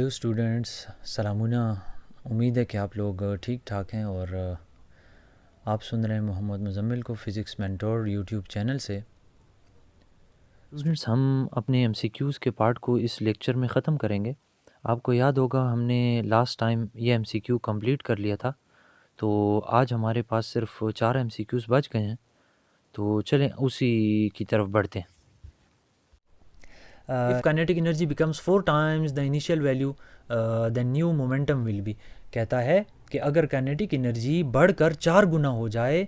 Hello students, सलामुना। उम्मीद है कि आप लोग ठीक ठाक हैं और आप सुन रहे हैं मोहम्मद मुज़म्मिल को फ़िज़िक्स मेंटोर यूट्यूब चैनल से। स्टूडेंट्स, हम अपने एमसीक्यूज़ के पार्ट को इस लेक्चर में ख़त्म करेंगे। आपको याद होगा हमने लास्ट टाइम ये एमसीक्यू कंप्लीट कर लिया था, तो आज हमारे पास सिर्फ 4 एमसीक्यूज़ बच गए हैं। तो चलें उसी की तरफ बढ़ते हैं। If kinetic energy becomes 4 times the initial value, then new momentum will be। कहता है कि अगर काइनेटिक एनर्जी बढ़कर 4 गुना हो जाए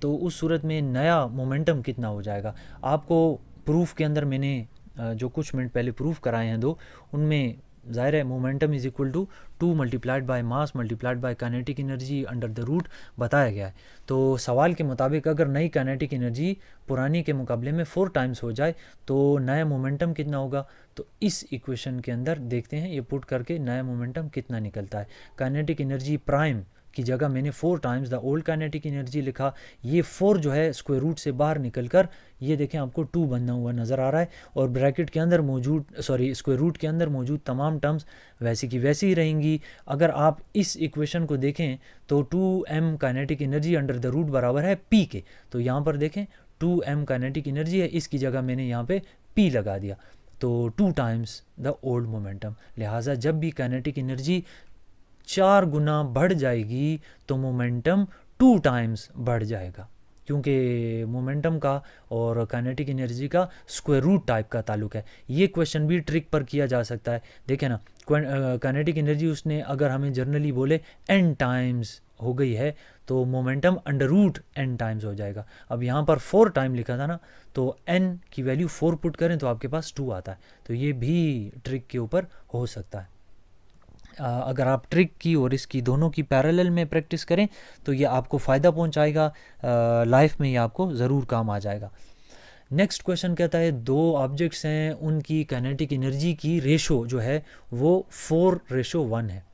तो उस सूरत में नया मोमेंटम कितना हो जाएगा। आपको प्रूफ के अंदर मैंने जो कुछ मिनट पहले प्रूफ कराए हैं दो, उनमें ज़ाहिर है momentum is equal to 2 multiplied by mass multiplied by kinetic energy under the root बताया गया है। तो सवाल के मुताबिक अगर नई काइनेटिक एनर्जी पुरानी के मुकाबले में 4 टाइम्स हो जाए तो नया मोमेंटम कितना होगा। तो इस इक्वेशन के अंदर देखते हैं ये पुट करके नया मोमेंटम कितना निकलता है। काइनेटिक एनर्जी प्राइम की जगह मैंने 4 times the old kinetic energy लिखा। ये 4 जो है स्क्वायर रूट से बाहर निकलकर ये देखें आपको 2 बनना हुआ नज़र आ रहा है और ब्रैकेट के अंदर मौजूद स्क्वायर रूट के अंदर मौजूद तमाम टर्म्स वैसी की वैसी ही रहेंगी। अगर आप इस इक्वेशन को देखें तो 2m kinetic energy under the root बराबर है p के। तो यहाँ पर देखें 2m काइनेटिक एनर्जी है, इसकी जगह मैंने यहाँ पे p लगा दिया, तो 2 टाइम्स द ओल्ड मोमेंटम। लिहाजा जब भी काइनेटिक एनर्जी 4 गुना बढ़ जाएगी तो मोमेंटम 2 टाइम्स बढ़ जाएगा, क्योंकि मोमेंटम का और काइनेटिक एनर्जी का स्क्वायर रूट टाइप का ताल्लुक है। ये क्वेश्चन भी ट्रिक पर किया जा सकता है। देखें ना, काइनेटिक एनर्जी उसने अगर हमें जनरली बोले n टाइम्स हो गई है तो momentum under root n times हो जाएगा। अब यहाँ पर 4 टाइम लिखा था ना, तो n की वैल्यू 4 पुट करें तो आपके पास 2 आता है। तो ये भी ट्रिक के ऊपर हो सकता है। अगर आप ट्रिक की और इसकी दोनों की पैरेलल में प्रैक्टिस करें तो ये आपको फ़ायदा पहुंचाएगा, लाइफ में ये आपको ज़रूर काम आ जाएगा। नेक्स्ट क्वेश्चन कहता है 2 ऑब्जेक्ट्स हैं, उनकी काइनेटिक एनर्जी की रेशो जो है वो 4:1 है।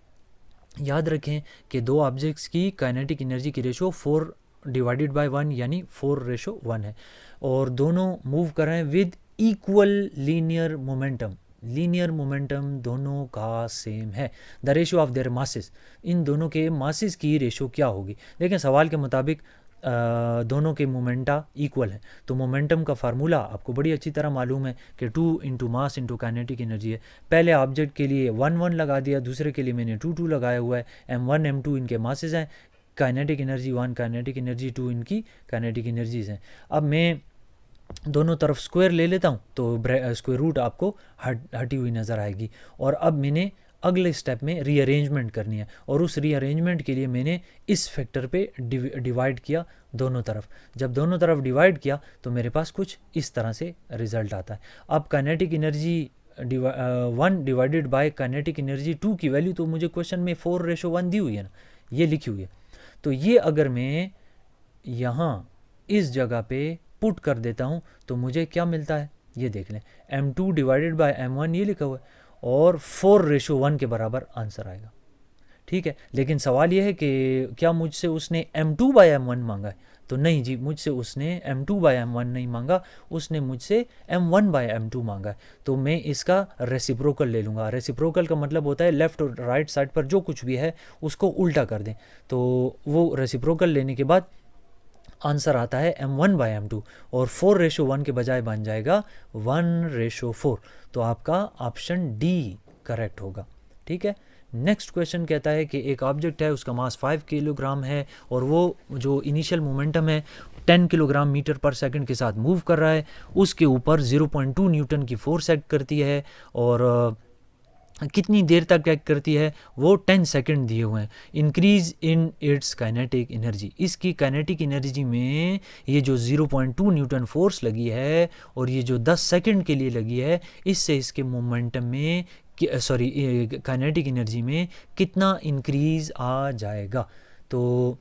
याद रखें कि 2 ऑब्जेक्ट्स की काइनेटिक एनर्जी की रेशो 4 डिवाइडेड बाय 1 यानी 4:1 है और दोनों मूव कर रहे हैं with equal linear momentum. Linear momentum दोनों का सेम है। The ratio of their masses, इन दोनों के मासेस की रेशो क्या होगी। देखें सवाल के मुताबिक दोनों के मोमेंटा इक्वल है, तो मोमेंटम का फार्मूला आपको बड़ी अच्छी तरह मालूम है कि 2 into mass into kinetic energy है। पहले ऑब्जेक्ट के लिए 1 लगा दिया, दूसरे के लिए मैंने 2 लगाया हुआ है। m1 m2 इनके मासेस हैं, काइनेटिक एनर्जी 1 काइनेटिक एनर्जी 2 इनकी काइनेटिक एनर्जीज हैं। अब मैं दोनों तरफ स्क्वायर ले लेता हूँ तो स्क्वायर रूट आपको हटी हुई नज़र आएगी। और अब मैंने अगले स्टेप में रीअरेंजमेंट करनी है और उस रीअरेंजमेंट के लिए मैंने इस फैक्टर पे डिवाइड किया दोनों तरफ। जब दोनों तरफ डिवाइड किया तो मेरे पास कुछ इस तरह से रिज़ल्ट आता है। अब kinetic energy 1 divided by kinetic energy 2 की वैल्यू तो मुझे क्वेश्चन में 4:1 दी हुई है ना, ये लिखी हुई है। तो ये अगर मैं यहाँ इस जगह पे पुट कर देता हूँ तो मुझे क्या मिलता है, ये देख लें। m2 डिवाइडेड बाय m1 ये लिखा हुआ है और 4:1 के बराबर आंसर आएगा। ठीक है, लेकिन सवाल ये है कि क्या मुझसे उसने m2 बाय m1 मांगा है। तो नहीं जी, मुझसे उसने m2 बाय m1 नहीं मांगा, उसने मुझसे m1 बाय m2 मांगा है। तो मैं इसका रेसिप्रोकल ले लूँगा। रेसिप्रोकल का मतलब होता है लेफ़्ट और राइट साइड पर जो कुछ भी है उसको उल्टा कर दें। तो वो रेसिप्रोकल लेने के बाद आंसर आता है m1 बाय m2 और 4:1 के बजाय बन जाएगा 1:4। तो आपका ऑप्शन डी करेक्ट होगा। ठीक है, नेक्स्ट क्वेश्चन कहता है कि एक ऑब्जेक्ट है, उसका मास 5 किलोग्राम है और वो जो इनिशियल मोमेंटम है 10 किलोग्राम मीटर पर सेकंड के साथ मूव कर रहा है। उसके ऊपर 0.2 न्यूटन की फोर्स एक्ट करती है और कितनी देर तक एक्ट करती है वो 10 सेकंड दिए हुए हैं। Increase in its kinetic energy, इसकी काइनेटिक एनर्जी में ये जो 0.2 न्यूटन फोर्स लगी है और ये जो 10 सेकंड के लिए लगी है, इससे इसके मोमेंटम में काइनेटिक एनर्जी में कितना इंक्रीज आ जाएगा। तो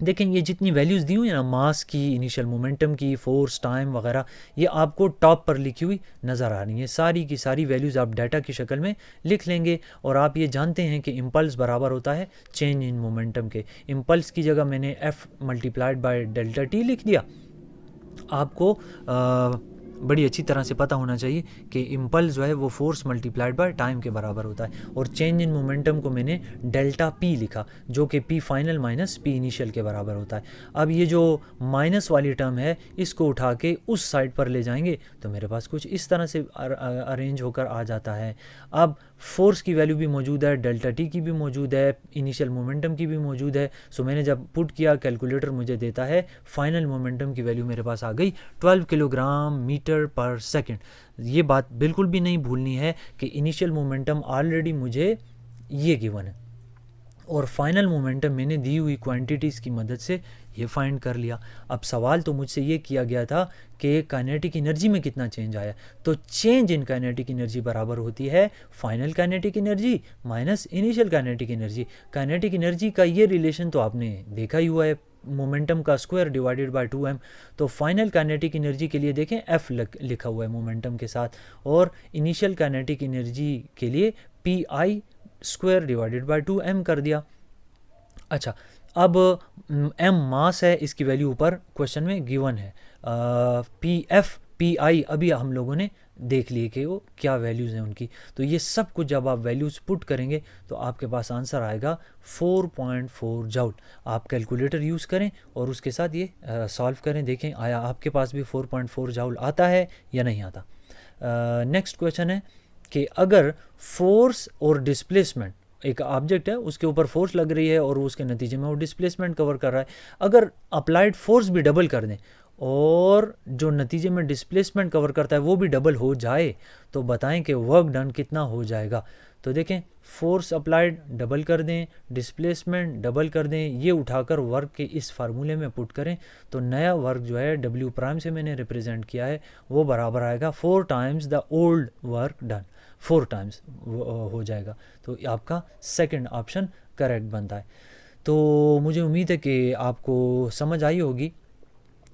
देखें ये जितनी वैल्यूज़ दी हुई है ना, मास की, इनिशियल मोमेंटम की, फोर्स, टाइम वगैरह, ये आपको टॉप पर लिखी हुई नज़र आ रही है। सारी की सारी वैल्यूज़ आप डाटा की शक्ल में लिख लेंगे। और आप ये जानते हैं कि इम्पल्स बराबर होता है चेंज इन मोमेंटम के। इम्पल्स की जगह मैंने f multiplied by delta t लिख दिया। आपको बड़ी अच्छी तरह से पता होना चाहिए कि इम्पल्स जो है वो फोर्स मल्टीप्लाइड बाय टाइम के बराबर होता है। और चेंज इन मोमेंटम को मैंने डेल्टा पी लिखा, जो कि P final minus P initial के बराबर होता है। अब ये जो माइनस वाली टर्म है इसको उठा के उस साइड पर ले जाएंगे तो मेरे पास कुछ इस तरह से अरेंज होकर आ जाता है। अब फोर्स की वैल्यू भी मौजूद है, डेल्टा टी की भी मौजूद है, इनिशियल मोमेंटम की भी मौजूद है। सो मैंने जब पुट किया, कैलकुलेटर मुझे देता है फाइनल मोमेंटम की वैल्यू मेरे पास आ गई 12 किलोग्राम मीटर पर सेकंड। ये बात बिल्कुल भी नहीं भूलनी है कि इनिशियल मोमेंटम ऑलरेडी मुझे ये गिवन है और फाइनल मोमेंटम मैंने दी हुई क्वांटिटीज़ की मदद से ये फाइंड कर लिया। अब सवाल तो मुझसे ये किया गया था कि काइनेटिक एनर्जी में कितना चेंज आया, तो चेंज इन काइनेटिक एनर्जी बराबर होती है final kinetic energy minus initial kinetic energy. Kinetic energy का ये रिलेशन तो आपने देखा ही हुआ है, मोमेंटम का स्क्वायर डिवाइडेड बाय 2m। तो फाइनल काइनेटिक एनर्जी के लिए देखें f लिखा हुआ है मोमेंटम के साथ, और इनिशियल काइनेटिक एनर्जी के लिए pi square divided by 2m कर दिया। अच्छा, अब m मास है, इसकी वैल्यू ऊपर क्वेश्चन में गिवन है। pf pi अभी हम लोगों ने देख लिए कि वो क्या वैल्यूज़ हैं उनकी। तो ये सब कुछ जब आप वैल्यूज़ पुट करेंगे तो आपके पास आंसर आएगा 4.4 जूल। आप कैलकुलेटर यूज़ करें और उसके साथ ये सॉल्व करें, देखें आया आपके पास भी 4.4 जूल आता है या नहीं आता। नेक्स्ट क्वेश्चन है कि अगर फोर्स और डिस्प्लेसमेंट, एक ऑब्जेक्ट है उसके ऊपर फोर्स लग रही है और उसके नतीजे में वो डिस्प्लेसमेंट कवर कर रहा है, अगर अप्लाइड फोर्स भी डबल कर दें और जो नतीजे में डिस्प्लेसमेंट कवर करता है वो भी डबल हो जाए तो बताएं कि वर्क डन कितना हो जाएगा। तो देखें, फोर्स अप्लाइड डबल कर दें, डिस्प्लेसमेंट डबल कर दें, ये उठाकर वर्क के इस फार्मूले में पुट करें तो नया वर्क जो है W प्राइम से मैंने रिप्रेजेंट किया है वो बराबर आएगा 4 times the old work done, 4 times हो जाएगा। तो आपका सेकंड ऑप्शन करेक्ट बनता है। तो मुझे उम्मीद है कि आपको समझ आई होगी।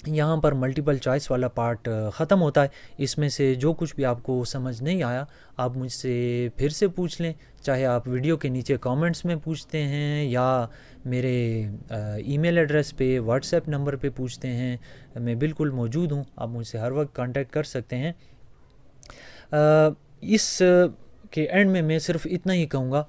यहाँ पर मल्टीपल चॉइस वाला पार्ट ख़त्म होता है। इसमें से जो कुछ भी आपको समझ नहीं आया आप मुझसे फिर से पूछ लें, चाहे आप वीडियो के नीचे कमेंट्स में पूछते हैं या मेरे ईमेल एड्रेस पे, व्हाट्सएप नंबर पे पूछते हैं, मैं बिल्कुल मौजूद हूँ, आप मुझसे हर वक्त कांटेक्ट कर सकते हैं। इस के एंड में मैं सिर्फ इतना ही कहूँगा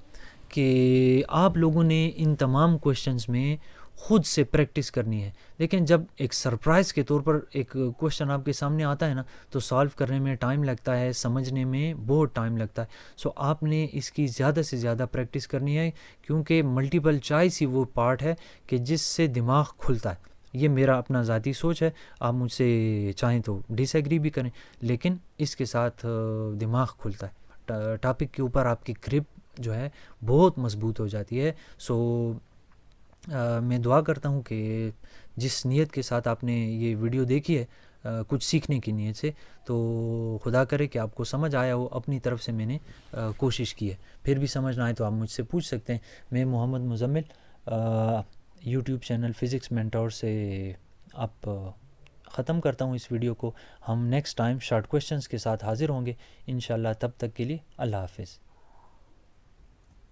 कि आप लोगों ने इन तमाम क्वेश्चंस में ख़ुद से प्रैक्टिस करनी है। लेकिन जब एक सरप्राइज़ के तौर पर एक क्वेश्चन आपके सामने आता है ना तो सॉल्व करने में टाइम लगता है, समझने में बहुत टाइम लगता है। सो आपने इसकी ज़्यादा से ज़्यादा प्रैक्टिस करनी है, क्योंकि मल्टीपल चॉइस ही वो पार्ट है कि जिससे दिमाग खुलता है। ये मेरा अपना ज़ाती सोच है, आप मुझसे चाहें तो डिसएग्री भी करें, लेकिन इसके साथ दिमाग खुलता है, टॉपिक के ऊपर आपकी ग्रिप जो है बहुत मजबूत हो जाती है। सो मैं दुआ करता हूँ कि जिस नीयत के साथ आपने ये वीडियो देखी है, कुछ सीखने की नीयत से, तो खुदा करे कि आपको समझ आया हो। अपनी तरफ से मैंने कोशिश की है, फिर भी समझ ना आए तो आप मुझसे पूछ सकते हैं। मैं Mohammad Muzammil YouTube channel physics mentor से आप ख़त्म करता हूँ इस वीडियो को। हम नेक्स्ट टाइम शॉर्ट क्वेश्चंस के साथ हाज़िर होंगे इंशाल्लाह। तब तक के लिए अल्लाह हाफ़िज़।